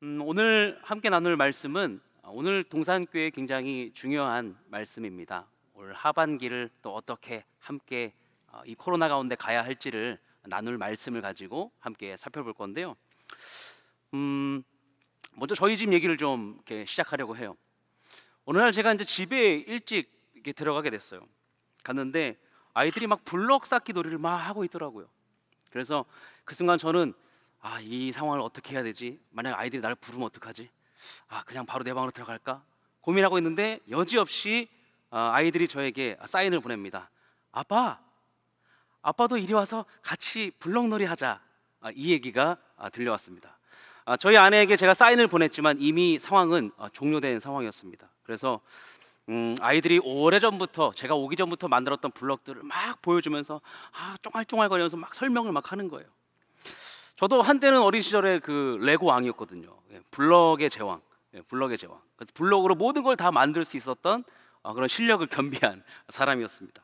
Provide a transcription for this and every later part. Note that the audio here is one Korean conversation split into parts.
오늘 함께 나눌 말씀은 오늘 동산교회 굉장히 중요한 말씀입니다. 올 하반기를 또 어떻게 함께 이 코로나 가운데 가야 할지를 나눌 말씀을 가지고 함께 살펴볼 건데요. 음, 먼저 저희 집 얘기를 좀 이렇게 시작하려고 해요. 어느 날 제가 이제 집에 일찍 이렇게 들어가게 됐어요. 갔는데 아이들이 막 블럭 쌓기 놀이를 막 하고 있더라고요. 그래서 그 순간 저는 이 상황을 어떻게 해야 되지? 만약 아이들이 나를 부르면 어떡하지? 그냥 바로 내 방으로 들어갈까? 고민하고 있는데 여지없이 아이들이 저에게 사인을 보냅니다. 아빠, 아빠도 이리 와서 같이 블럭놀이 하자. 이 얘기가 들려왔습니다. 저희 아내에게 제가 사인을 보냈지만 이미 상황은 종료된 상황이었습니다. 그래서 아이들이 오래전부터 제가 오기 전부터 만들었던 블럭들을 막 보여주면서 쫑알쫑알거리면서 막 설명을 막 하는 거예요. 저도 한때는 어린 시절에 그 레고 왕이었거든요. 블럭의 제왕, 블럭의 제왕. 그래서 블럭으로 모든 걸 다 만들 수 있었던 그런 실력을 겸비한 사람이었습니다.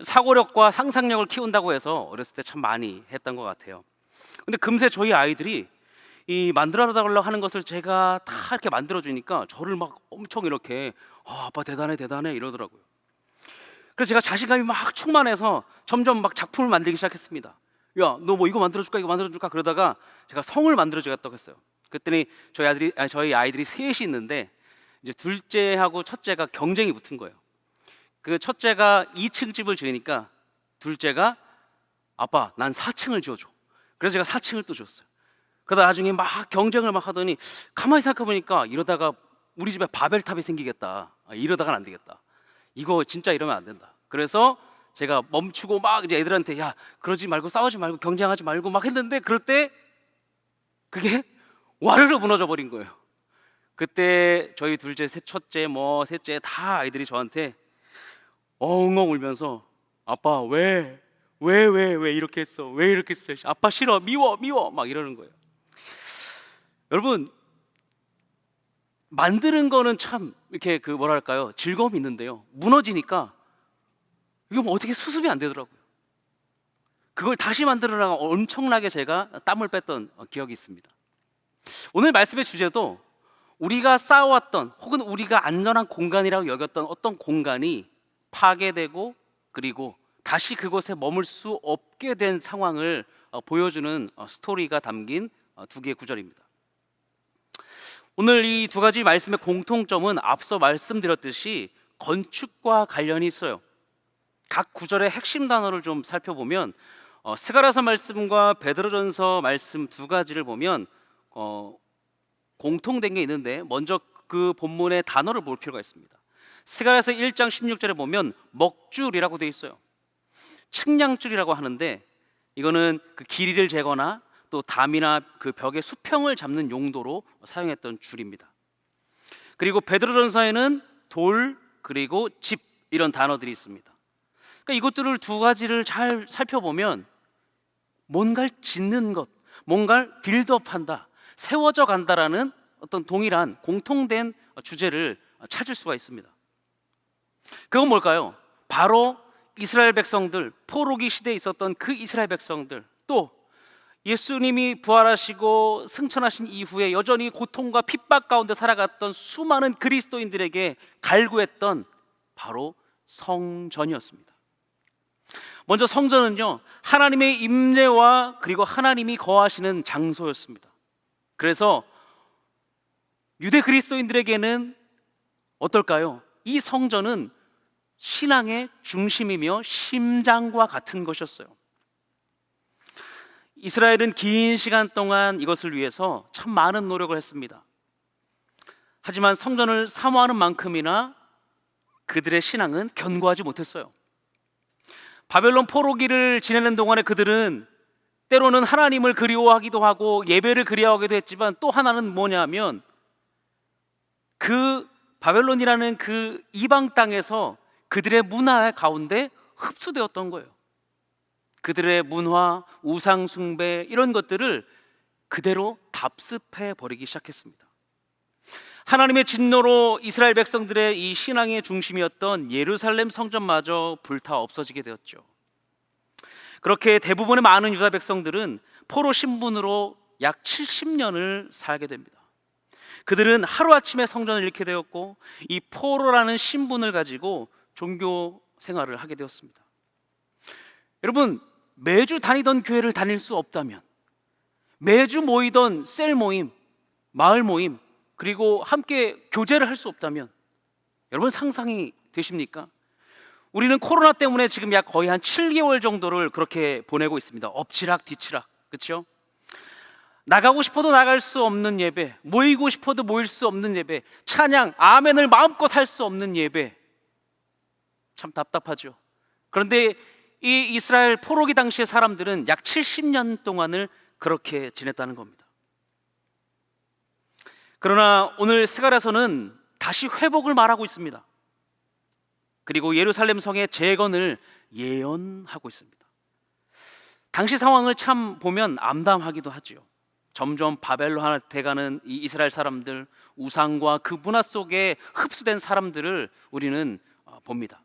사고력과 상상력을 키운다고 해서 어렸을 때 참 많이 했던 것 같아요. 근데 금세 저희 아이들이 이 만들어 달라고 하는 것을 제가 다 이렇게 만들어 주니까 저를 막 엄청 이렇게 아빠 대단해 대단해 이러더라고요. 그래서 제가 자신감이 막 충만해서 점점 막 작품을 만들기 시작했습니다. 야, 너 뭐 이거 만들어 줄까? 이거 만들어 줄까? 그러다가 제가 성을 만들어 주겠다고 했어요. 그랬더니 저희 아이들이 셋이 있는데 이제 둘째하고 첫째가 경쟁이 붙은 거예요. 그 첫째가 2층 집을 지으니까 둘째가 아빠, 난 4층을 지어줘. 그래서 제가 4층을 또 줬어요. 그러다 나중에 막 경쟁을 막 하더니 가만히 생각해 보니까 이러다가 우리 집에 바벨탑이 생기겠다. 이러다가는 안 되겠다. 이거 진짜 이러면 안 된다. 그래서 제가 멈추고 막 이제 애들한테 야, 그러지 말고 싸우지 말고 경쟁하지 말고 막 했는데 그럴 때 그게 와르르 무너져 버린 거예요. 그때 저희 둘째, 첫째, 뭐 셋째 다 아이들이 저한테 엉엉 울면서 아빠 왜 이렇게 했어? 왜 이렇게 했어? 아빠 싫어, 미워 막 이러는 거예요. 여러분, 만드는 거는 참 이렇게 그 뭐랄까요, 즐거움이 있는데요. 무너지니까 이거 뭐 어떻게 수습이 안 되더라고요. 그걸 다시 만들으라고 엄청나게 제가 땀을 뺐던 기억이 있습니다. 오늘 말씀의 주제도 우리가 쌓아왔던 혹은 우리가 안전한 공간이라고 여겼던 어떤 공간이 파괴되고 그리고 다시 그곳에 머물 수 없게 된 상황을 보여주는 스토리가 담긴 두 개의 구절입니다. 오늘 이 두 가지 말씀의 공통점은 앞서 말씀드렸듯이 건축과 관련이 있어요. 각 구절의 핵심 단어를 좀 살펴보면 스가랴서 말씀과 베드로전서 말씀 두 가지를 보면 공통된 게 있는데 먼저 그 본문의 단어를 볼 필요가 있습니다. 스가랴서 1장 16절에 보면 먹줄이라고 되어 있어요. 측량줄이라고 하는데 이거는 그 길이를 재거나 또 담이나 그 벽의 수평을 잡는 용도로 사용했던 줄입니다. 그리고 베드로전서에는 돌 그리고 집 이런 단어들이 있습니다. 그러니까 이것들을 두 가지를 잘 살펴보면 뭔가를 짓는 것, 뭔가를 빌드업한다, 세워져 간다라는 어떤 동일한 공통된 주제를 찾을 수가 있습니다. 그건 뭘까요? 바로 이스라엘 백성들, 포로기 시대에 있었던 그 이스라엘 백성들, 또 예수님이 부활하시고 승천하신 이후에 여전히 고통과 핍박 가운데 살아갔던 수많은 그리스도인들에게 갈구했던 바로 성전이었습니다. 먼저 성전은요, 하나님의 임재와 그리고 하나님이 거하시는 장소였습니다. 그래서 유대 그리스도인들에게는 어떨까요? 이 성전은 신앙의 중심이며 심장과 같은 것이었어요. 이스라엘은 긴 시간 동안 이것을 위해서 참 많은 노력을 했습니다. 하지만 성전을 사모하는 만큼이나 그들의 신앙은 견고하지 못했어요. 바벨론 포로기를 지내는 동안에 그들은 때로는 하나님을 그리워하기도 하고 예배를 그리워하기도 했지만 또 하나는 뭐냐면 그 바벨론이라는 그 이방 땅에서 그들의 문화 가운데 흡수되었던 거예요. 그들의 문화, 우상 숭배 이런 것들을 그대로 답습해 버리기 시작했습니다. 하나님의 진노로 이스라엘 백성들의 이 신앙의 중심이었던 예루살렘 성전마저 불타 없어지게 되었죠. 그렇게 대부분의 많은 유다 백성들은 포로 신분으로 약 70년을 살게 됩니다. 그들은 하루아침에 성전을 잃게 되었고 이 포로라는 신분을 가지고 종교 생활을 하게 되었습니다. 여러분, 매주 다니던 교회를 다닐 수 없다면, 매주 모이던 셀 모임, 마을 모임, 그리고 함께 교제를 할 수 없다면 여러분 상상이 되십니까? 우리는 코로나 때문에 지금 약 거의 한 7개월 정도를 그렇게 보내고 있습니다. 엎치락 뒤치락, 그렇죠? 나가고 싶어도 나갈 수 없는 예배, 모이고 싶어도 모일 수 없는 예배, 찬양, 아멘을 마음껏 할 수 없는 예배. 참 답답하죠. 그런데 이 이스라엘 포로기 당시의 사람들은 약 70년 동안을 그렇게 지냈다는 겁니다. 그러나 오늘 스가랴서는 다시 회복을 말하고 있습니다. 그리고 예루살렘 성의 재건을 예언하고 있습니다. 당시 상황을 참 보면 암담하기도 하죠. 점점 바벨론화 돼가는 이 이스라엘 사람들, 우상과 그 문화 속에 흡수된 사람들을 우리는 봅니다.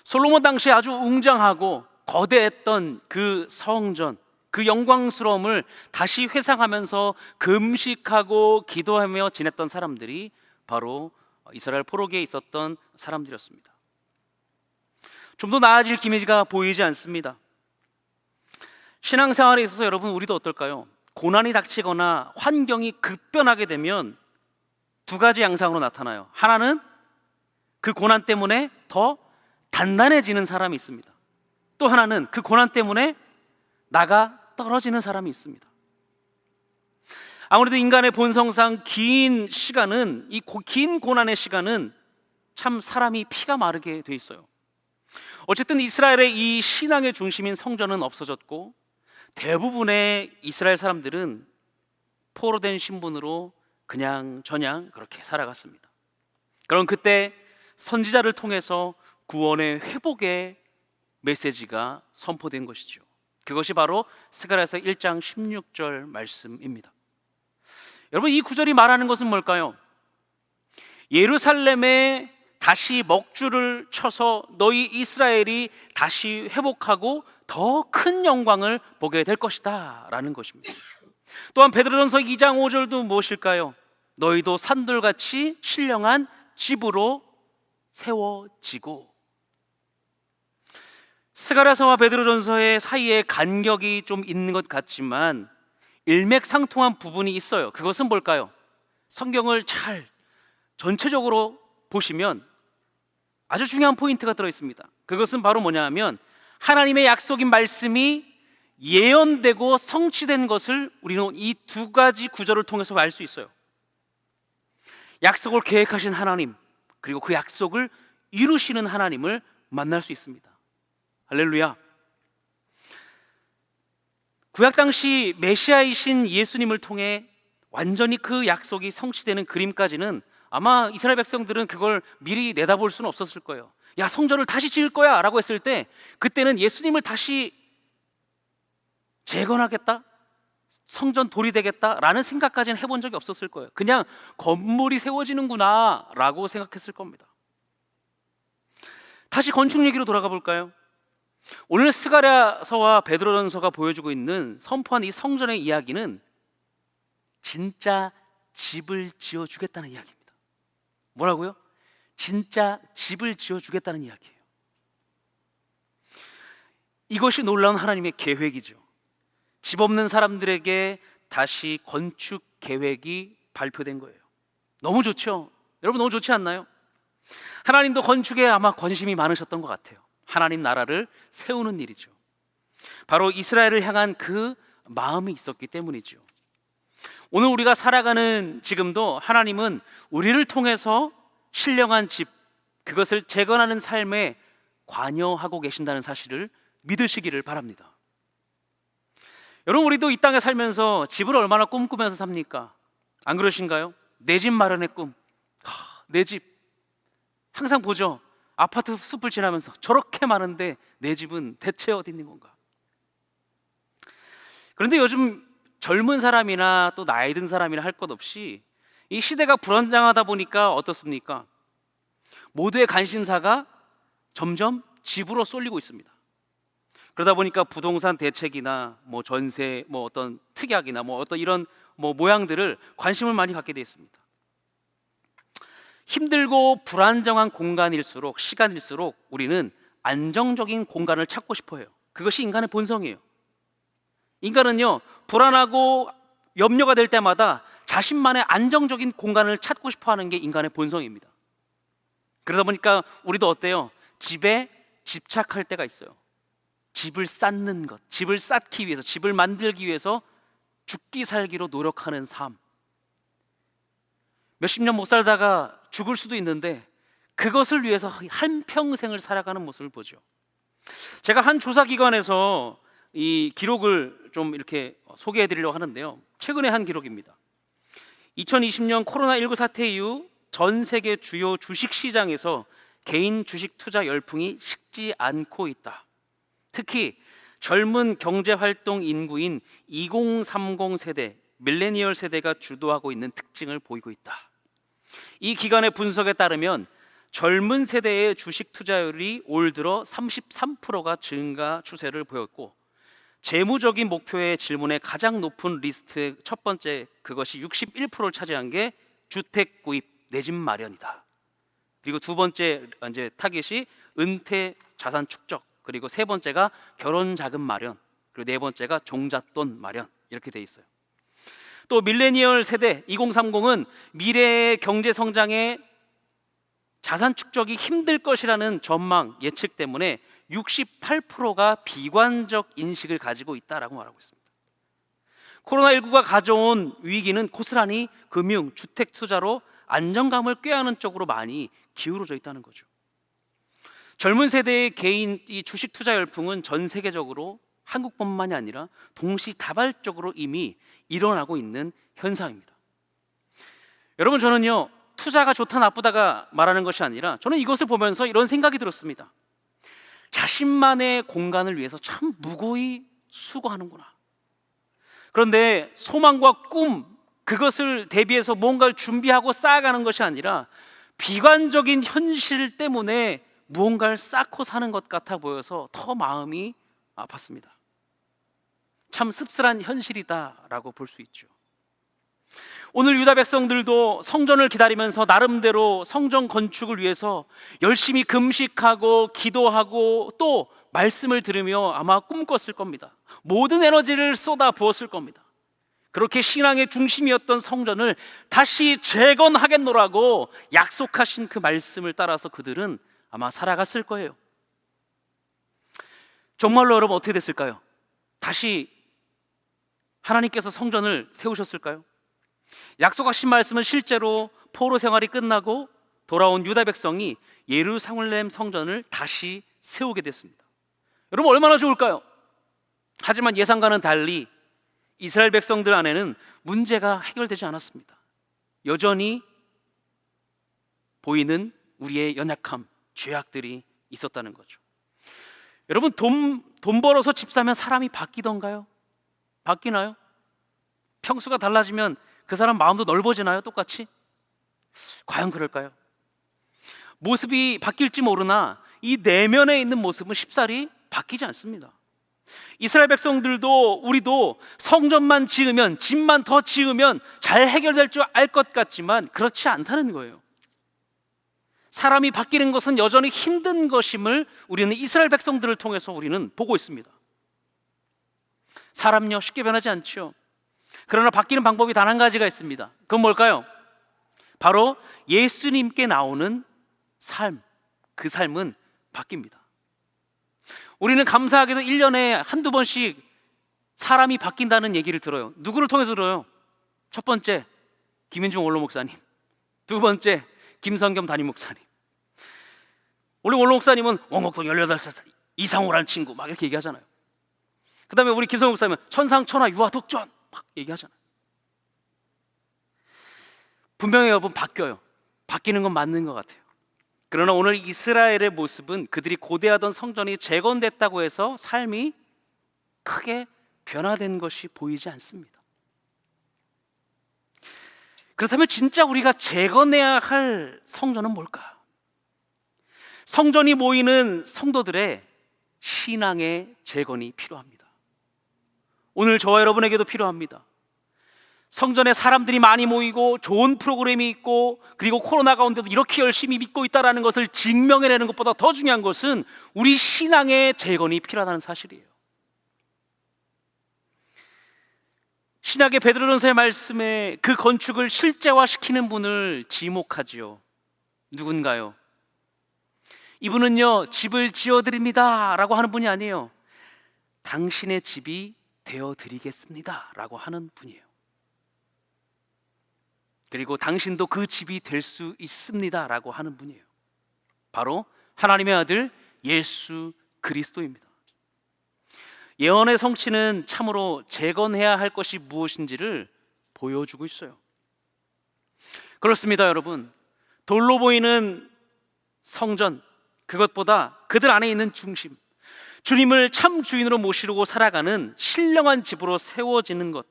솔로몬 당시에 아주 웅장하고 거대했던 그 성전, 그 영광스러움을 다시 회상하면서 금식하고 기도하며 지냈던 사람들이 바로 이스라엘 포로기에 있었던 사람들이었습니다. 좀 더 나아질 기미가 보이지 않습니다. 신앙생활에 있어서 여러분 우리도 어떨까요? 고난이 닥치거나 환경이 급변하게 되면 두 가지 양상으로 나타나요. 하나는 그 고난 때문에 더 단단해지는 사람이 있습니다. 또 하나는 그 고난 때문에 나가 떨어지는 사람이 있습니다. 아무래도 인간의 본성상 긴 시간은, 이 긴 고난의 시간은 참 사람이 피가 마르게 돼 있어요. 어쨌든 이스라엘의 이 신앙의 중심인 성전은 없어졌고 대부분의 이스라엘 사람들은 포로된 신분으로 그냥 저냥 그렇게 살아갔습니다. 그럼 그때 선지자를 통해서 구원의 회복의 메시지가 선포된 것이죠. 그것이 바로 스가랴서 1장 16절 말씀입니다. 여러분, 이 구절이 말하는 것은 뭘까요? 예루살렘에 다시 먹줄을 쳐서 너희 이스라엘이 다시 회복하고 더 큰 영광을 보게 될 것이다 라는 것입니다. 또한 베드로전서 2장 5절도 무엇일까요? 너희도 산돌같이 신령한 집으로 세워지고. 스가랴서와 베드로전서의 사이에 간격이 좀 있는 것 같지만 일맥상통한 부분이 있어요. 그것은 뭘까요? 성경을 잘 전체적으로 보시면 아주 중요한 포인트가 들어있습니다. 그것은 바로 뭐냐 하면 하나님의 약속인 말씀이 예언되고 성취된 것을 우리는 이 두 가지 구절을 통해서 알 수 있어요. 약속을 계획하신 하나님, 그리고 그 약속을 이루시는 하나님을 만날 수 있습니다. 할렐루야. 구약 당시 메시아이신 예수님을 통해 완전히 그 약속이 성취되는 그림까지는 아마 이스라엘 백성들은 그걸 미리 내다볼 수는 없었을 거예요. 야, 성전을 다시 지을 거야 라고 했을 때 그때는 예수님을 다시 재건하겠다, 성전 돌이 되겠다 라는 생각까지는 해본 적이 없었을 거예요. 그냥 건물이 세워지는구나 라고 생각했을 겁니다. 다시 건축 얘기로 돌아가 볼까요? 오늘 스가랴서와 베드로전서가 보여주고 있는 선포한 이 성전의 이야기는 진짜 집을 지어주겠다는 이야기입니다. 뭐라고요? 진짜 집을 지어주겠다는 이야기예요. 이것이 놀라운 하나님의 계획이죠. 집 없는 사람들에게 다시 건축 계획이 발표된 거예요. 너무 좋죠? 여러분 너무 좋지 않나요? 하나님도 건축에 아마 관심이 많으셨던 것 같아요. 하나님 나라를 세우는 일이죠. 바로 이스라엘을 향한 그 마음이 있었기 때문이죠. 오늘 우리가 살아가는 지금도 하나님은 우리를 통해서 신령한 집, 그것을 재건하는 삶에 관여하고 계신다는 사실을 믿으시기를 바랍니다. 여러분, 우리도 이 땅에 살면서 집을 얼마나 꿈꾸면서 삽니까? 안 그러신가요? 내 집 마련의 꿈. 내 집. 항상 보죠. 아파트 숲을 지나면서 저렇게 많은데 내 집은 대체 어디 있는 건가? 그런데 요즘 젊은 사람이나 또 나이 든 사람이나 할 것 없이 이 시대가 불안정하다 보니까 어떻습니까? 모두의 관심사가 점점 집으로 쏠리고 있습니다. 그러다 보니까 부동산 대책이나 뭐 전세, 뭐 어떤 특약이나 뭐 어떤 이런 뭐 모양들을 관심을 많이 갖게 돼 있습니다. 힘들고 불안정한 공간일수록, 시간일수록 우리는 안정적인 공간을 찾고 싶어 해요. 그것이 인간의 본성이에요. 인간은요, 불안하고 염려가 될 때마다 자신만의 안정적인 공간을 찾고 싶어 하는 게 인간의 본성입니다. 그러다 보니까 우리도 어때요? 집에 집착할 때가 있어요. 집을 쌓는 것, 집을 쌓기 위해서, 집을 만들기 위해서 죽기 살기로 노력하는 삶. 몇십 년 못 살다가 죽을 수도 있는데 그것을 위해서 한평생을 살아가는 모습을 보죠. 제가 한 조사기관에서 이 기록을 좀 이렇게 소개해 드리려고 하는데요. 최근에 한 기록입니다. 2020년 코로나19 사태 이후 전 세계 주요 주식 시장에서 개인 주식 투자 열풍이 식지 않고 있다. 특히 젊은 경제활동 인구인 2030 세대, 밀레니얼 세대가 주도하고 있는 특징을 보이고 있다. 이 기관의 분석에 따르면 젊은 세대의 주식 투자율이 올 들어 33%가 증가 추세를 보였고, 재무적인 목표의 질문에 가장 높은 리스트의 첫 번째, 그것이 61%를 차지한 게 주택 구입, 내 집 마련이다. 그리고 두 번째 이제 타깃이 은퇴 자산 축적, 그리고 세 번째가 결혼 자금 마련, 그리고 네 번째가 종잣돈 마련, 이렇게 돼 있어요. 또 밀레니얼 세대 2030은 미래의 경제 성장에 자산 축적이 힘들 것이라는 전망 예측 때문에 68%가 비관적 인식을 가지고 있다라고 말하고 있습니다. 코로나19가 가져온 위기는 고스란히 금융, 주택 투자로 안정감을 꾀하는 쪽으로 많이 기울어져 있다는 거죠. 젊은 세대의 개인 이 주식 투자 열풍은 전 세계적으로 한국뿐만이 아니라 동시다발적으로 이미 일어나고 있는 현상입니다. 여러분, 저는요, 투자가 좋다 나쁘다가 말하는 것이 아니라 저는 이것을 보면서 이런 생각이 들었습니다. 자신만의 공간을 위해서 참 무고히 수고하는구나. 그런데 소망과 꿈, 그것을 대비해서 뭔가를 준비하고 쌓아가는 것이 아니라 비관적인 현실 때문에 무언가를 쌓고 사는 것 같아 보여서 더 마음이 아팠습니다. 참 씁쓸한 현실이다라고 볼 수 있죠. 오늘 유다 백성들도 성전을 기다리면서 나름대로 성전 건축을 위해서 열심히 금식하고 기도하고 또 말씀을 들으며 아마 꿈꿨을 겁니다. 모든 에너지를 쏟아 부었을 겁니다. 그렇게 신앙의 중심이었던 성전을 다시 재건하겠노라고 약속하신 그 말씀을 따라서 그들은 아마 살아갔을 거예요. 정말로 여러분, 어떻게 됐을까요? 다시 하나님께서 성전을 세우셨을까요? 약속하신 말씀은 실제로 포로 생활이 끝나고 돌아온 유다 백성이 예루살렘 성전을 다시 세우게 됐습니다. 여러분, 얼마나 좋을까요? 하지만 예상과는 달리 이스라엘 백성들 안에는 문제가 해결되지 않았습니다. 여전히 보이는 우리의 연약함, 죄악들이 있었다는 거죠. 여러분, 돈 벌어서 집 사면 사람이 바뀌던가요? 바뀌나요? 평수가 달라지면 그 사람 마음도 넓어지나요? 똑같이? 과연 그럴까요? 모습이 바뀔지 모르나 이 내면에 있는 모습은 쉽사리 바뀌지 않습니다. 이스라엘 백성들도 우리도 성전만 지으면, 집만 더 지으면 잘 해결될 줄 알 것 같지만 그렇지 않다는 거예요. 사람이 바뀌는 것은 여전히 힘든 것임을 우리는 이스라엘 백성들을 통해서 우리는 보고 있습니다. 사람요, 쉽게 변하지 않죠. 그러나 바뀌는 방법이 단 한 가지가 있습니다. 그건 뭘까요? 바로 예수님께 나오는 삶, 그 삶은 바뀝니다. 우리는 감사하게도 1년에 한두 번씩 사람이 바뀐다는 얘기를 들어요. 누구를 통해서 들어요? 첫 번째, 김인중 원로 목사님. 두 번째, 김성겸 담임 목사님. 우리 원로 목사님은 원곡동 18살 이상호라는 친구 막 이렇게 얘기하잖아요. 그 다음에 우리 김성겸 목사님은 천상천하 유아 독전 막 얘기하잖아요. 분명히 여러분, 바뀌어요. 바뀌는 건 맞는 것 같아요. 그러나 오늘 이스라엘의 모습은 그들이 고대하던 성전이 재건됐다고 해서 삶이 크게 변화된 것이 보이지 않습니다. 그렇다면 진짜 우리가 재건해야 할 성전은 뭘까? 성전이 모이는 성도들의 신앙의 재건이 필요합니다. 오늘 저와 여러분에게도 필요합니다. 성전에 사람들이 많이 모이고 좋은 프로그램이 있고 그리고 코로나 가운데도 이렇게 열심히 믿고 있다는 것을 증명해내는 것보다 더 중요한 것은 우리 신앙의 재건이 필요하다는 사실이에요. 신약의 베드로전서의 말씀에 그 건축을 실제화시키는 분을 지목하지요. 누군가요? 이분은요, 집을 지어드립니다 라고 하는 분이 아니에요. 당신의 집이 되어드리겠습니다 라고 하는 분이에요. 그리고 당신도 그 집이 될 수 있습니다 라고 하는 분이에요. 바로 하나님의 아들 예수 그리스도입니다. 예언의 성취는 참으로 재건해야 할 것이 무엇인지를 보여주고 있어요. 그렇습니다, 여러분. 돌로 보이는 성전, 그것보다 그들 안에 있는 중심, 주님을 참 주인으로 모시고 살아가는 신령한 집으로 세워지는 것,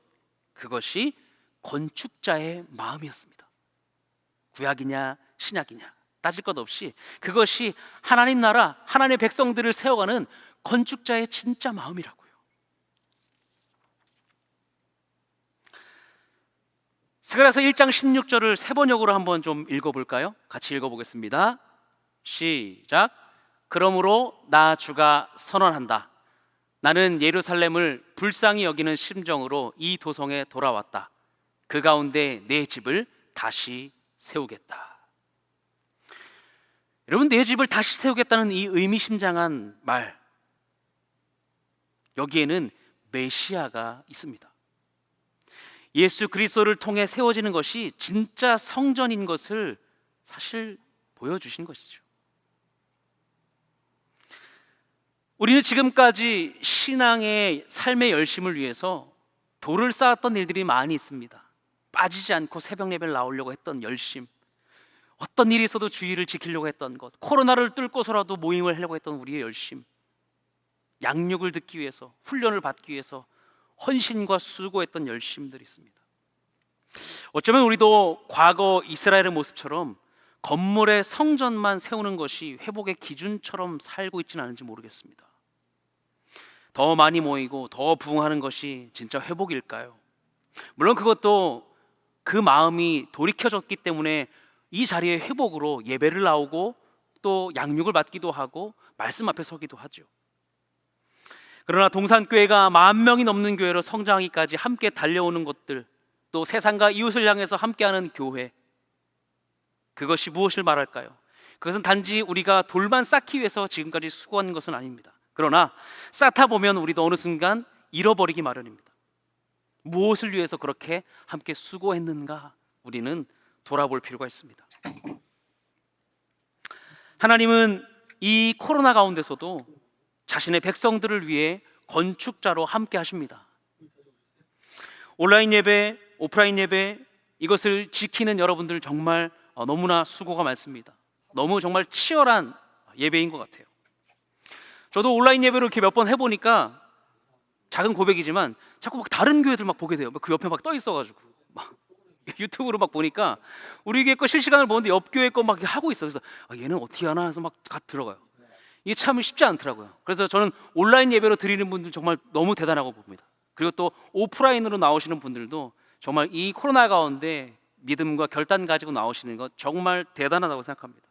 그것이 건축자의 마음이었습니다. 구약이냐 신약이냐 따질 것 없이 그것이 하나님 나라, 하나님의 백성들을 세워가는 건축자의 진짜 마음이라고요. 스가랴서 1장 16절을 세 번역으로 한번 좀 읽어볼까요? 같이 읽어보겠습니다. 시작. 그러므로 나 주가 선언한다. 나는 예루살렘을 불쌍히 여기는 심정으로 이 도성에 돌아왔다. 그 가운데 내 집을 다시 세우겠다. 여러분, 내 집을 다시 세우겠다는 이 의미심장한 말, 여기에는 메시아가 있습니다. 예수 그리스도를 통해 세워지는 것이 진짜 성전인 것을 사실 보여주신 것이죠. 우리는 지금까지 신앙의 삶의 열심을 위해서 돌을 쌓았던 일들이 많이 있습니다. 빠지지 않고 새벽 예배를 나오려고 했던 열심, 어떤 일이 있어도 주의를 지키려고 했던 것, 코로나를 뚫고서라도 모임을 하려고 했던 우리의 열심, 양육을 듣기 위해서, 훈련을 받기 위해서 헌신과 수고했던 열심들이 있습니다. 어쩌면 우리도 과거 이스라엘의 모습처럼 건물의 성전만 세우는 것이 회복의 기준처럼 살고 있지는 않은지 모르겠습니다. 더 많이 모이고 더 부흥하는 것이 진짜 회복일까요? 물론 그것도 그 마음이 돌이켜졌기 때문에 이 자리의 회복으로 예배를 나오고 또 양육을 받기도 하고 말씀 앞에 서기도 하죠. 그러나 동산교회가 10,000명이 넘는 교회로 성장하기까지 함께 달려오는 것들, 또 세상과 이웃을 향해서 함께하는 교회, 그것이 무엇을 말할까요? 그것은 단지 우리가 돌만 쌓기 위해서 지금까지 수고한 것은 아닙니다. 그러나 쌓다 보면 우리도 어느 순간 잃어버리기 마련입니다. 무엇을 위해서 그렇게 함께 수고했는가, 우리는 돌아볼 필요가 있습니다. 하나님은 이 코로나 가운데서도 자신의 백성들을 위해 건축자로 함께 하십니다. 온라인 예배, 오프라인 예배, 이것을 지키는 여러분들 정말 너무나 수고가 많습니다. 너무 정말 치열한 예배인 것 같아요. 저도 온라인 예배를 이렇게 몇 번 해보니까 작은 고백이지만 자꾸 막 다른 교회들 막 보게 돼요. 그 옆에 막 떠 있어가지고 막 유튜브로 막 보니까 우리 교회 거 실시간을 보는데 옆 교회 거 막 하고 있어. 그래서 얘는 어떻게 하나 해서 막 들어가요. 이게 참 쉽지 않더라고요. 그래서 저는 온라인 예배로 드리는 분들 정말 너무 대단하고 봅니다. 그리고 또 오프라인으로 나오시는 분들도 정말 이 코로나 가운데 믿음과 결단 가지고 나오시는 것 정말 대단하다고 생각합니다.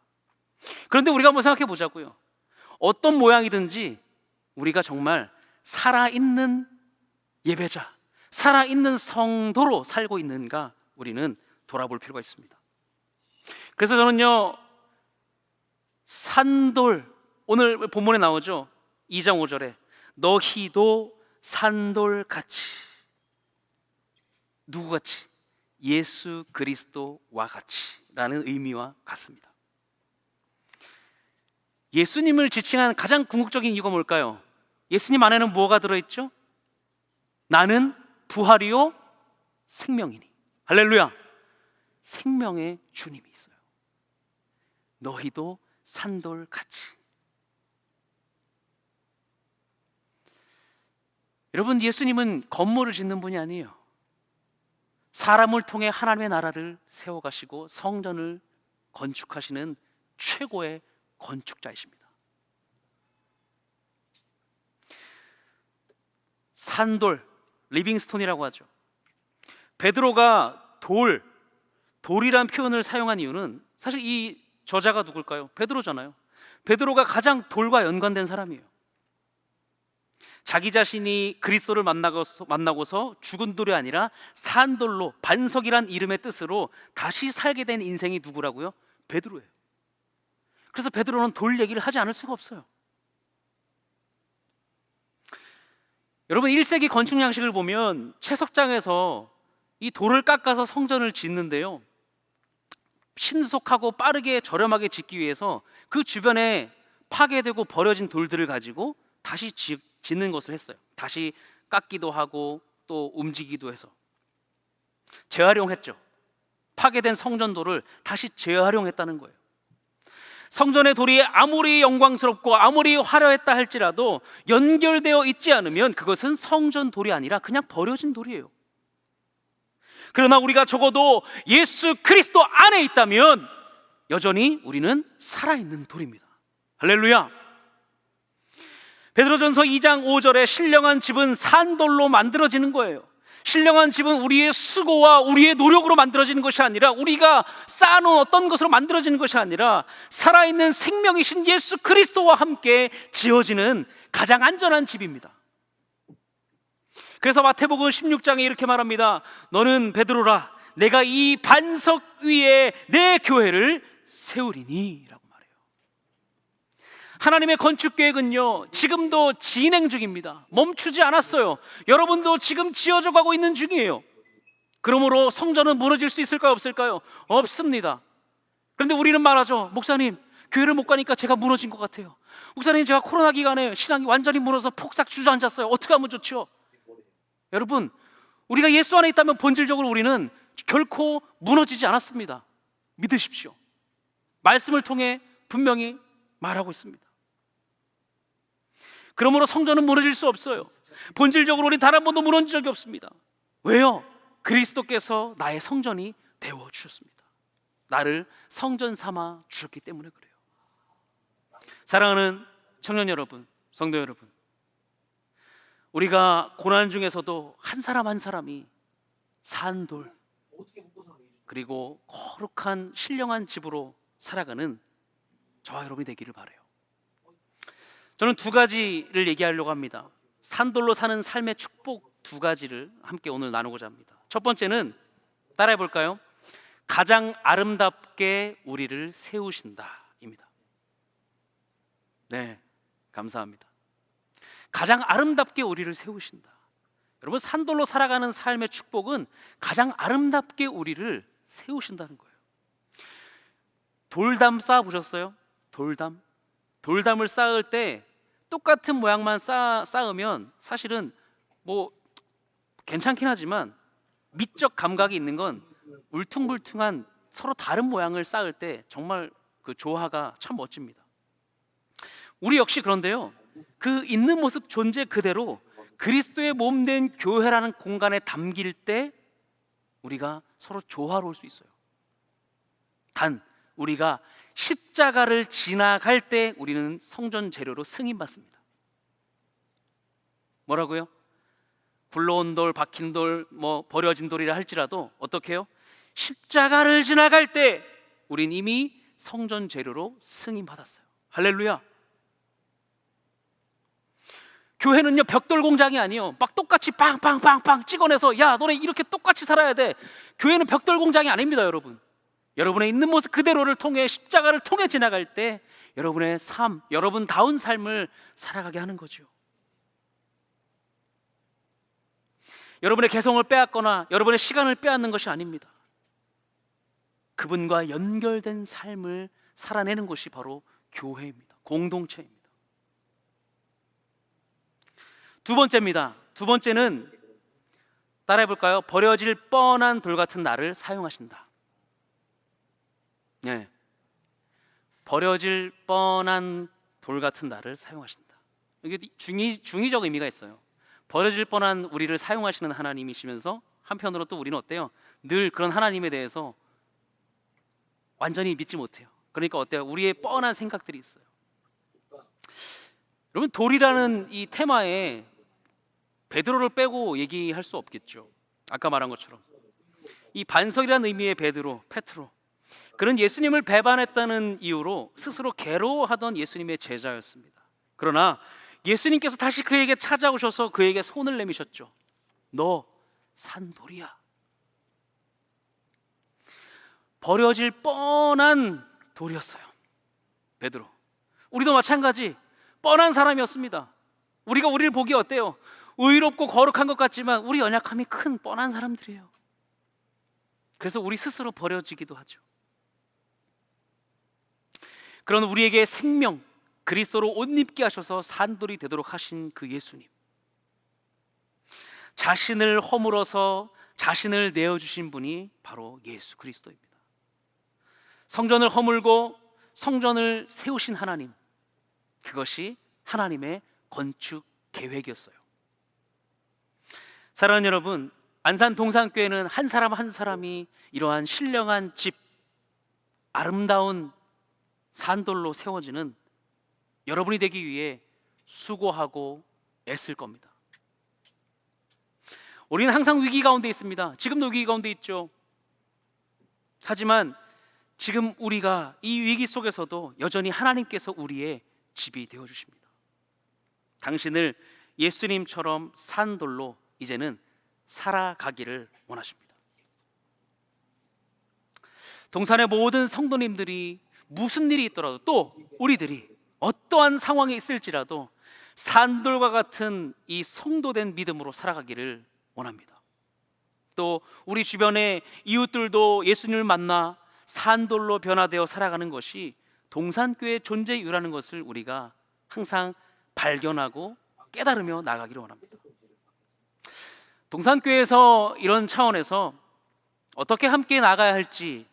그런데 우리가 한번 생각해 보자고요. 어떤 모양이든지 우리가 정말 살아있는 예배자, 살아있는 성도로 살고 있는가, 우리는 돌아볼 필요가 있습니다. 그래서 저는요, 산돌, 오늘 본문에 나오죠. 2장 5절에 너희도 산돌같이, 누구같이? 예수 그리스도와 같이 라는 의미와 같습니다. 예수님을 지칭한 가장 궁극적인 이유가 뭘까요? 예수님 안에는 뭐가 들어있죠? 나는 부활이요 생명이니. 할렐루야. 생명의 주님이 있어요. 너희도 산돌같이. 여러분, 예수님은 건물을 짓는 분이 아니에요. 사람을 통해 하나님의 나라를 세워가시고 성전을 건축하시는 최고의 건축자이십니다. 산돌, 리빙스톤이라고 하죠. 베드로가 돌이란 표현을 사용한 이유는 사실 이 저자가 누굴까요? 베드로잖아요. 베드로가 가장 돌과 연관된 사람이에요. 자기 자신이 그리스도를 만나고서 죽은 돌이 아니라 산돌로, 반석이란 이름의 뜻으로 다시 살게 된 인생이 누구라고요? 베드로예요. 그래서 베드로는 돌 얘기를 하지 않을 수가 없어요. 여러분, 1세기 건축 양식을 보면 채석장에서 이 돌을 깎아서 성전을 짓는데요, 신속하고 빠르게 저렴하게 짓기 위해서 그 주변에 파괴되고 버려진 돌들을 가지고 다시 짓는 것을 했어요. 다시 깎기도 하고 또 움직이기도 해서 재활용했죠. 파괴된 성전돌을 다시 재활용했다는 거예요. 성전의 돌이 아무리 영광스럽고 아무리 화려했다 할지라도 연결되어 있지 않으면 그것은 성전 돌이 아니라 그냥 버려진 돌이에요. 그러나 우리가 적어도 예수 그리스도 안에 있다면 여전히 우리는 살아있는 돌입니다. 할렐루야. 베드로전서 2장 5절에 신령한 집은 산돌로 만들어지는 거예요. 신령한 집은 우리의 수고와 우리의 노력으로 만들어지는 것이 아니라, 우리가 쌓아놓은 어떤 것으로 만들어지는 것이 아니라 살아있는 생명이신 예수 그리스도와 함께 지어지는 가장 안전한 집입니다. 그래서 마태복음 16장에 이렇게 말합니다. 너는 베드로라, 내가 이 반석 위에 내 교회를 세우리니 라고 말해요. 하나님의 건축 계획은요, 지금도 진행 중입니다. 멈추지 않았어요. 여러분도 지금 지어져 가고 있는 중이에요. 그러므로 성전은 무너질 수 있을까요, 없을까요? 없습니다. 그런데 우리는 말하죠. 목사님, 교회를 못 가니까 제가 무너진 것 같아요. 목사님, 제가 코로나 기간에 신앙이 완전히 무너져서 폭삭 주저앉았어요. 어떻게 하면 좋죠? 여러분, 우리가 예수 안에 있다면 본질적으로 우리는 결코 무너지지 않았습니다. 믿으십시오. 말씀을 통해 분명히 말하고 있습니다. 그러므로 성전은 무너질 수 없어요. 본질적으로 우리는 단 한 번도 무너진 적이 없습니다. 왜요? 그리스도께서 나의 성전이 되어 주셨습니다. 나를 성전 삼아 주셨기 때문에 그래요. 사랑하는 청년 여러분, 성도 여러분, 우리가 고난 중에서도 한 사람 한 사람이 산돌, 그리고 거룩한 신령한 집으로 살아가는 저와 여러분이 되기를 바라요. 저는 두 가지를 얘기하려고 합니다. 산돌로 사는 삶의 축복 두 가지를 함께 오늘 나누고자 합니다. 첫 번째는 따라해 볼까요? 가장 아름답게 우리를 세우신다입니다. 네, 감사합니다. 가장 아름답게 우리를 세우신다. 여러분, 산돌로 살아가는 삶의 축복은 가장 아름답게 우리를 세우신다는 거예요. 돌담 쌓아보셨어요? 돌담을 쌓을 때 똑같은 모양만 쌓으면 사실은 뭐 괜찮긴 하지만 미적 감각이 있는 건 울퉁불퉁한 서로 다른 모양을 쌓을 때 정말 그 조화가 참 멋집니다. 우리 역시 그런데요, 그 있는 모습 존재 그대로 그리스도의 몸 된 교회라는 공간에 담길 때 우리가 서로 조화로울 수 있어요. 단 우리가 십자가를 지나갈 때 우리는 성전 재료로 승인받습니다. 뭐라고요? 굴러온 돌, 박힌 돌, 버려진 돌이라 할지라도 어떻게 해요? 십자가를 지나갈 때 우린 이미 성전 재료로 승인받았어요. 할렐루야. 교회는요, 벽돌 공장이 아니에요. 막 똑같이 빵빵빵빵 찍어내서 야, 너네 이렇게 똑같이 살아야 돼. 교회는 벽돌 공장이 아닙니다, 여러분. 여러분의 있는 모습 그대로를 통해, 십자가를 통해 지나갈 때 여러분의 삶, 여러분다운 삶을 살아가게 하는 거죠. 여러분의 개성을 빼앗거나 여러분의 시간을 빼앗는 것이 아닙니다. 그분과 연결된 삶을 살아내는 것이 바로 교회입니다. 공동체입니다. 두 번째는 따라해볼까요? 버려질 뻔한 돌 같은 나를 사용하신다. 네, 버려질 뻔한 돌 같은 나를 사용하신다. 이게 중의적 의미가 있어요. 버려질 뻔한 우리를 사용하시는 하나님이시면서 한편으로 또 우리는 어때요? 늘 그런 하나님에 대해서 완전히 믿지 못해요. 그러니까 어때요? 우리의 뻔한 생각들이 있어요. 여러분, 돌이라는 이 테마에 베드로를 빼고 얘기할 수 없겠죠. 아까 말한 것처럼 이 반석이라는 의미의 베드로, 페트로, 그는 예수님을 배반했다는 이유로 스스로 괴로워하던 예수님의 제자였습니다. 그러나 예수님께서 다시 그에게 찾아오셔서 그에게 손을 내미셨죠. 너 산돌이야. 버려질 뻔한 돌이었어요. 베드로. 우리도 마찬가지 뻔한 사람이었습니다. 우리가 우리를 보기 어때요? 의롭고 거룩한 것 같지만 우리 연약함이 큰 뻔한 사람들이에요. 그래서 우리 스스로 버려지기도 하죠. 그런 우리에게 생명, 그리스도로 옷 입게 하셔서 산돌이 되도록 하신 그 예수님. 자신을 허물어서 자신을 내어주신 분이 바로 예수 그리스도입니다. 성전을 허물고 성전을 세우신 하나님. 그것이 하나님의 건축 계획이었어요. 사랑하는 여러분, 안산 동산교회는 한 사람 한 사람이 이러한 신령한 집, 아름다운 산돌로 세워지는 여러분이 되기 위해 수고하고 애쓸 겁니다. 우리는 항상 위기 가운데 있습니다. 지금도 위기 가운데 있죠. 하지만 지금 우리가 이 위기 속에서도 여전히 하나님께서 우리의 집이 되어주십니다. 당신을 예수님처럼 산돌로 이제는 살아가기를 원하십니다. 동산의 모든 성도님들이 무슨 일이 있더라도 또 우리들이 어떠한 상황에 있을지라도 산돌과 같은 이 성도된 믿음으로 살아가기를 원합니다. 또 우리 주변의 이웃들도 예수님을 만나 산돌로 변화되어 살아가는 것이 동산교회의 존재 이유라는 것을 우리가 항상 발견하고 깨달으며 나가기를 원합니다. 동산교회에서 이런 차원에서 어떻게 함께 나가야 할지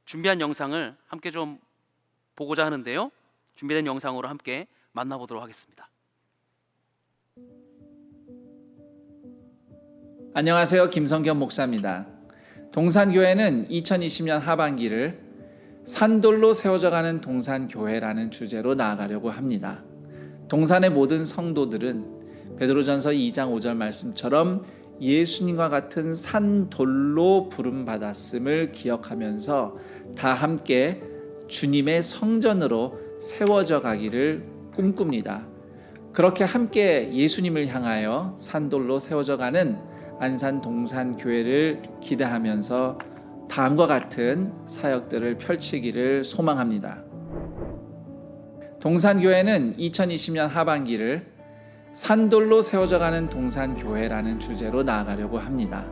준비한 영상을 함께 좀 보고자 하는데요. 준비된 영상으로 함께 만나보도록 하겠습니다. 안녕하세요. 김성겸 목사입니다. 동산교회는 2020년 하반기를 산돌로 세워져가는 동산교회라는 주제로 나아가려고 합니다. 동산의 모든 성도들은 베드로전서 2장 5절 말씀처럼 예수님과 같은 산돌로 부름받았음을 기억하면서 다 함께 주님의 성전으로 세워져 가기를 꿈꿉니다. 그렇게 함께 예수님을 향하여 산돌로 세워져 가는 안산 동산교회를 기대하면서 다음과 같은 사역들을 펼치기를 소망합니다. 동산교회는 2020년 하반기를 산돌로 세워져 가는 동산교회라는 주제로 나아가려고 합니다.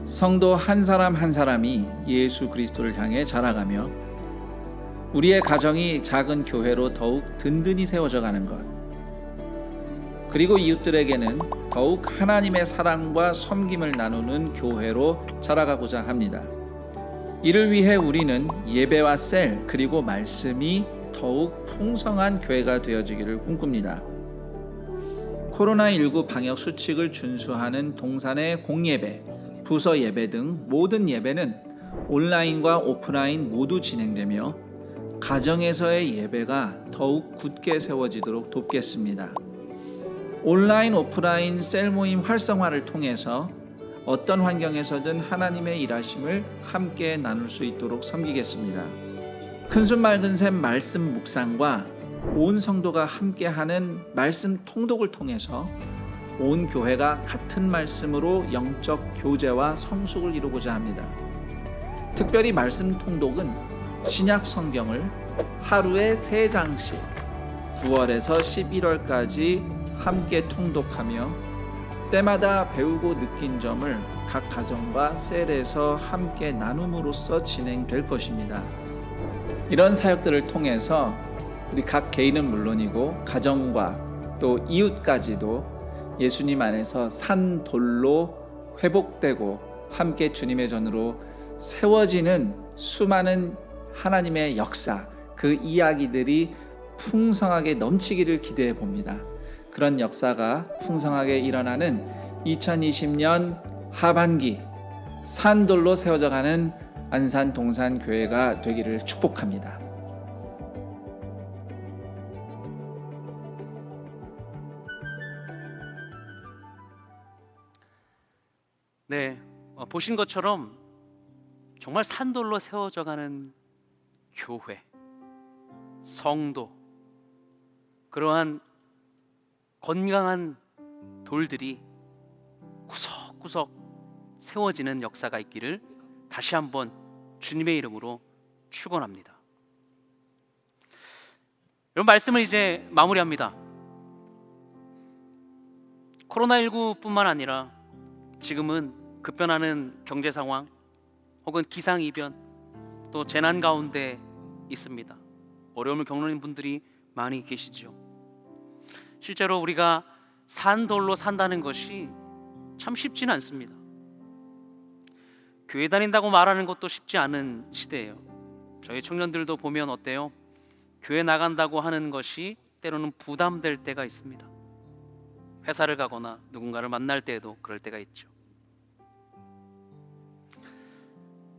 성도 한 사람 한 사람이 예수 그리스도를 향해 자라가며 우리의 가정이 작은 교회로 더욱 든든히 세워져 가는 것, 그리고 이웃들에게는 더욱 하나님의 사랑과 섬김을 나누는 교회로 자라가고자 합니다. 이를 위해 우리는 예배와 셀 그리고 말씀이 더욱 풍성한 교회가 되어지기를 꿈꿉니다. 코로나19 방역 수칙을 준수하는 동산의 공예배, 부서 예배 등 모든 예배는 온라인과 오프라인 모두 진행되며 가정에서의 예배가 더욱 굳게 세워지도록 돕겠습니다. 온라인, 오프라인 셀 모임 활성화를 통해서 어떤 환경에서든 하나님의 일하심을 함께 나눌 수 있도록 섬기겠습니다. 큰순 맑은 샘 말씀 묵상과 온 성도가 함께하는 말씀 통독을 통해서 온 교회가 같은 말씀으로 영적 교제와 성숙을 이루고자 합니다. 특별히 말씀 통독은 신약 성경을 하루에 3장씩 9월에서 11월까지 함께 통독하며 때마다 배우고 느낀 점을 각 가정과 셀에서 함께 나눔으로써 진행될 것입니다. 이런 사역들을 통해서 우리 각 개인은 물론이고 가정과 또 이웃까지도 예수님 안에서 산돌로 회복되고 함께 주님의 전으로 세워지는 수많은 하나님의 역사, 그 이야기들이 풍성하게 넘치기를 기대해 봅니다. 그런 역사가 풍성하게 일어나는 2020년 하반기 산돌로 세워져 가는 안산 동산교회가 되기를 축복합니다. 네, 보신 것처럼 정말 산돌로 세워져 가는 교회, 성도, 그러한 건강한 돌들이 구석구석 세워지는 역사가 있기를 다시 한번 주님의 이름으로 축원합니다. 이런 말씀을 이제 마무리합니다. 코로나19뿐만 아니라 지금은 급변하는 경제 상황 혹은 기상이변 또 재난 가운데 있습니다. 어려움을 겪는 분들이 많이 계시죠. 실제로 우리가 산돌로 산다는 것이 참 쉽지는 않습니다. 교회 다닌다고 말하는 것도 쉽지 않은 시대예요. 저희 청년들도 보면 어때요? 교회 나간다고 하는 것이 때로는 부담될 때가 있습니다. 회사를 가거나 누군가를 만날 때에도 그럴 때가 있죠.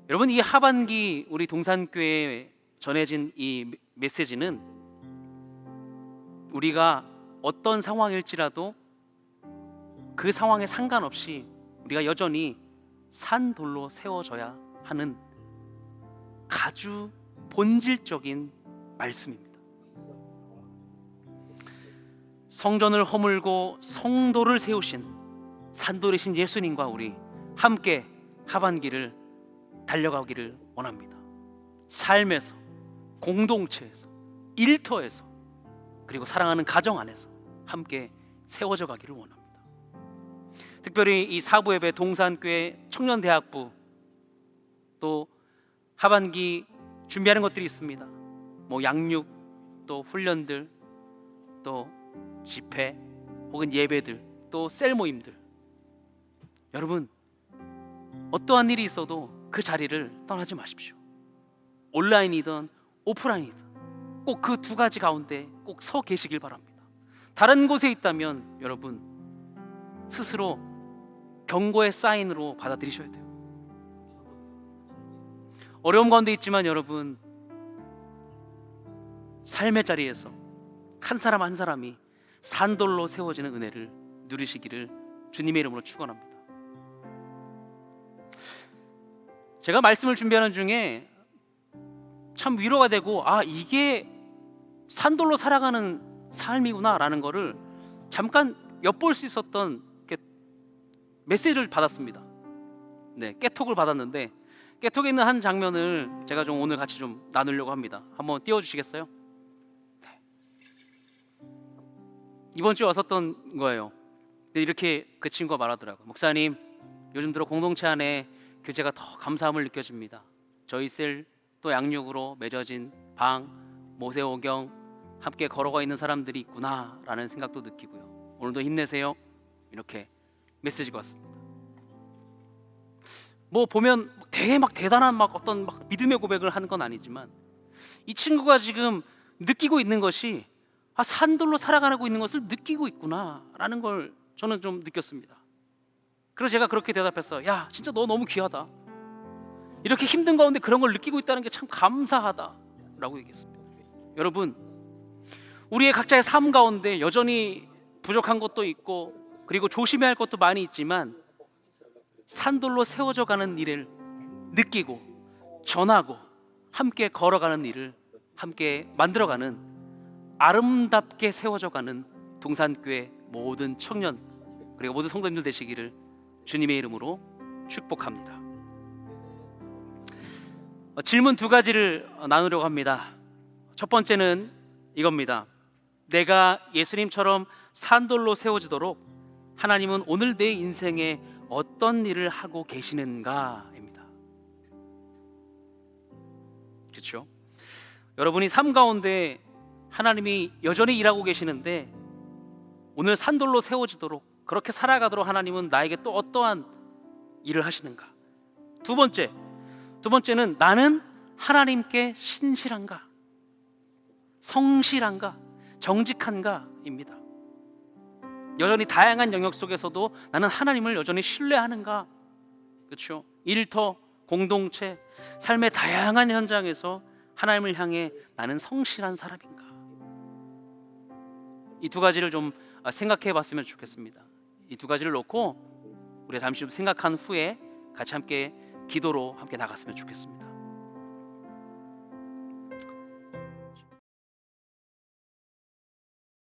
여러분, 이 하반기 우리 동산교회에 전해진 이 메시지는 우리가 어떤 상황일지라도 그 상황에 상관없이 우리가 여전히 산돌로 세워져야 하는 아주 본질적인 말씀입니다. 성전을 허물고 성도를 세우신 산돌이신 예수님과 우리 함께 하반기를 달려가기를 원합니다. 삶에서, 공동체에서, 일터에서, 그리고 사랑하는 가정 안에서 함께 세워져 가기를 원합니다. 특별히 이 사부 예배 동산교회 청년대학부 또 하반기 준비하는 것들이 있습니다. 뭐 양육, 또 훈련들, 또 집회 혹은 예배들, 또 셀 모임들. 여러분, 어떠한 일이 있어도 그 자리를 떠나지 마십시오. 온라인이든 오프라인이든 꼭 그 두 가지 가운데 꼭 서 계시길 바랍니다. 다른 곳에 있다면 여러분 스스로 경고의 사인으로 받아들이셔야 돼요. 어려움 가운데 있지만 여러분, 삶의 자리에서 한 사람 한 사람이 산돌로 세워지는 은혜를 누리시기를 주님의 이름으로 축원합니다. 제가 말씀을 준비하는 중에 참 위로가 되고, 이게 산돌로 살아가는 삶이구나 라는 거를 잠깐 엿볼 수 있었던 메시지를 받았습니다. 네, 깨톡을 받았는데 깨톡에 있는 한 장면을 제가 좀 오늘 같이 좀 나누려고 합니다. 한번 띄워주시겠어요? 네. 이번 주에 왔었던 거예요. 근데 이렇게 그 친구가 말하더라고요. 목사님, 요즘 들어 공동체 안에 교제가 더 감사함을 느껴집니다. 저희 셀 또 양육으로 맺어진 방, 모세오경 함께 걸어가 있는 사람들이 있구나 라는 생각도 느끼고요. 오늘도 힘내세요. 이렇게 메시지가 왔습니다. 뭐 보면 되게 막 대단한 어떤 믿음의 고백을 하는 건 아니지만 이 친구가 지금 느끼고 있는 것이 산돌로 살아가고 있는 것을 느끼고 있구나 라는 걸 저는 좀 느꼈습니다. 그래서 제가 그렇게 대답했어요. 야, 진짜 너 너무 귀하다. 이렇게 힘든 가운데 그런 걸 느끼고 있다는 게 참 감사하다 라고 얘기했습니다. 여러분, 우리의 각자의 삶 가운데 여전히 부족한 것도 있고 그리고 조심해야 할 것도 많이 있지만 산돌로 세워져 가는 일을 느끼고 전하고 함께 걸어가는 일을 함께 만들어가는 아름답게 세워져 가는 동산교회 모든 청년 그리고 모든 성도님들 되시기를 주님의 이름으로 축복합니다. 질문 두 가지를 나누려고 합니다. 첫 번째는 이겁니다. 내가 예수님처럼 산돌로 세워지도록 하나님은 오늘 내 인생에 어떤 일을 하고 계시는가입니다. 그렇죠? 여러분이 삶 가운데 하나님이 여전히 일하고 계시는데 오늘 산돌로 세워지도록 그렇게 살아가도록 하나님은 나에게 또 어떠한 일을 하시는가? 두 번째는 나는 하나님께 신실한가? 성실한가? 정직한가입니다. 여전히 다양한 영역 속에서도 나는 하나님을 여전히 신뢰하는가? 그렇죠? 일터, 공동체, 삶의 다양한 현장에서 하나님을 향해 나는 성실한 사람인가? 이 두 가지를 좀 생각해 봤으면 좋겠습니다. 이 두 가지를 놓고 우리 잠시 좀 생각한 후에 같이 함께 기도로 함께 나갔으면 좋겠습니다.